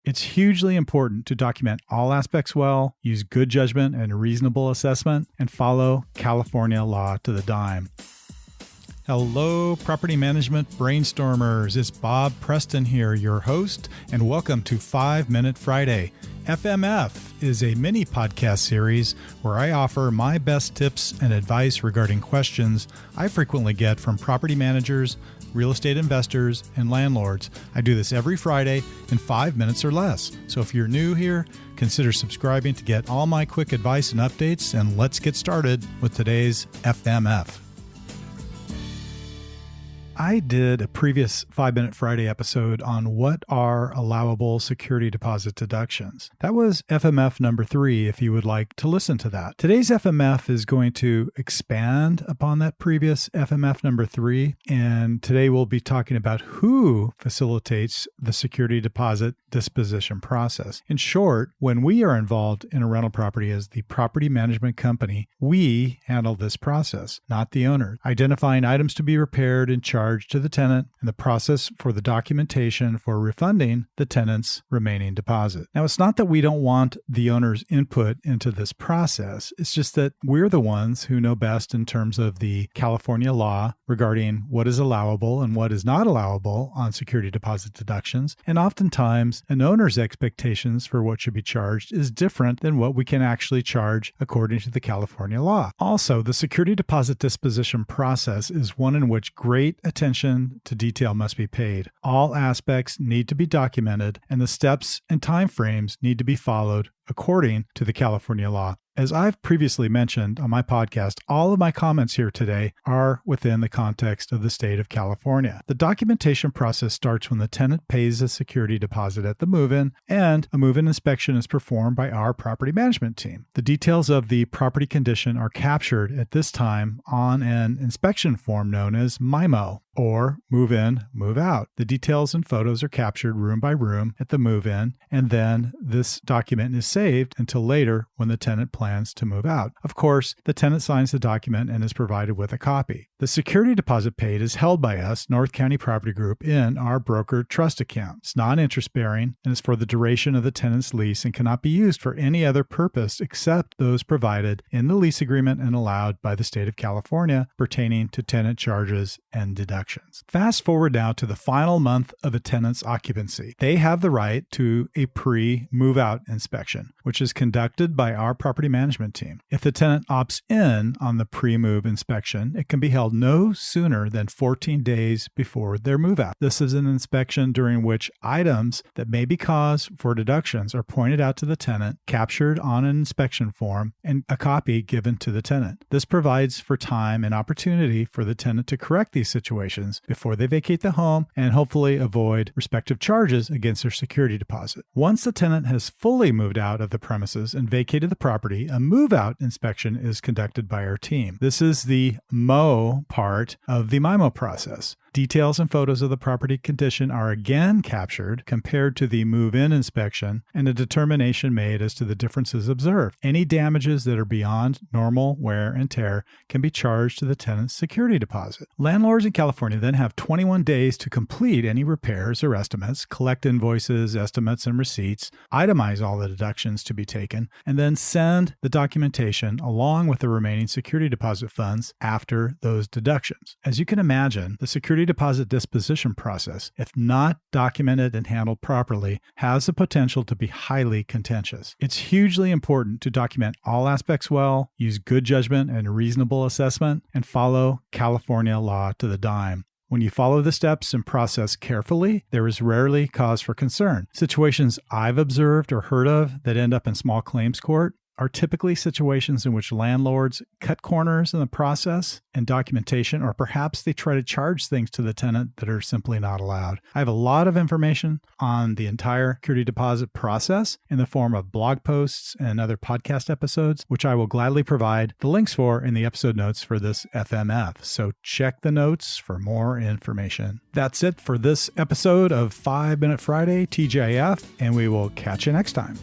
It's hugely important to document all aspects well, use good judgment and reasonable assessment, and follow California law to the dime. Hello, property management brainstormers. It's Bob Preston here, your host, and welcome to 5 Minute Friday. FMF is a mini podcast series where I offer my best tips and advice regarding questions I frequently get from property managers, real estate investors, and landlords. I do this every Friday in 5 minutes or less. So if you're new here, consider subscribing to get all my quick advice and updates, and let's get started with today's FMF. I did a previous 5 Minute Friday episode on what are allowable security deposit deductions. That was FMF number 3 if you would like to listen to that. Today's FMF is going to expand upon that previous FMF number 3, and today we'll be talking about who facilitates the security deposit disposition process. In short, when we are involved in a rental property as the property management company, we handle this process, not the owner, identifying items to be repaired and charged to the tenant, and the process for the documentation for refunding the tenant's remaining deposit. Now, it's not that we don't want the owner's input into this process. It's just that we're the ones who know best in terms of the California law regarding what is allowable and what is not allowable on security deposit deductions. And oftentimes, an owner's expectations for what should be charged is different than what we can actually charge according to the California law. Also, the security deposit disposition process is one in which great attention to detail must be paid. All aspects need to be documented, and the steps and timeframes need to be followed according to the California law. As I've previously mentioned on my podcast, all of my comments here today are within the context of the state of California. The documentation process starts when the tenant pays a security deposit at the move-in, and a move-in inspection is performed by our property management team. The details of the property condition are captured at this time on an inspection form known as MIMO, or move in, move out. The details and photos are captured room by room at the move-in, and then this document is saved until later when the tenant plans to move out. Of course, the tenant signs the document and is provided with a copy. The security deposit paid is held by us, North County Property Group, in our broker trust account. It's non-interest bearing and is for the duration of the tenant's lease and cannot be used for any other purpose except those provided in the lease agreement and allowed by the state of California pertaining to tenant charges and deductions. Fast forward now to the final month of a tenant's occupancy. They have the right to a pre-move out inspection, which is conducted by our property management team. If the tenant opts in on the pre-move inspection, it can be held no sooner than 14 days before their move out. This is an inspection during which items that may be cause for deductions are pointed out to the tenant, captured on an inspection form, and a copy given to the tenant. This provides for time and opportunity for the tenant to correct these situations before they vacate the home and hopefully avoid respective charges against their security deposit. Once the tenant has fully moved out of the premises and vacated the property, a move-out inspection is conducted by our team. This is the MO part of the MIMO process. Details and photos of the property condition are again captured compared to the move-in inspection, and a determination made as to the differences observed. Any damages that are beyond normal wear and tear can be charged to the tenant's security deposit. Landlords in California then have 21 days to complete any repairs or estimates, collect invoices, estimates, and receipts, itemize all the deductions to be taken, and then send the documentation along with the remaining security deposit funds after those deductions. As you can imagine, the security deposit disposition process, if not documented and handled properly, has the potential to be highly contentious. It's hugely important to document all aspects well, use good judgment and reasonable assessment, and follow California law to the dime. When you follow the steps and process carefully, there is rarely cause for concern. Situations I've observed or heard of that end up in small claims court are typically situations in which landlords cut corners in the process and documentation, or perhaps they try to charge things to the tenant that are simply not allowed. I have a lot of information on the entire security deposit process in the form of blog posts and other podcast episodes, which I will gladly provide the links for in the episode notes for this FMF. So check the notes for more information. That's it for this episode of 5 Minute Friday, TGIF, and we will catch you next time.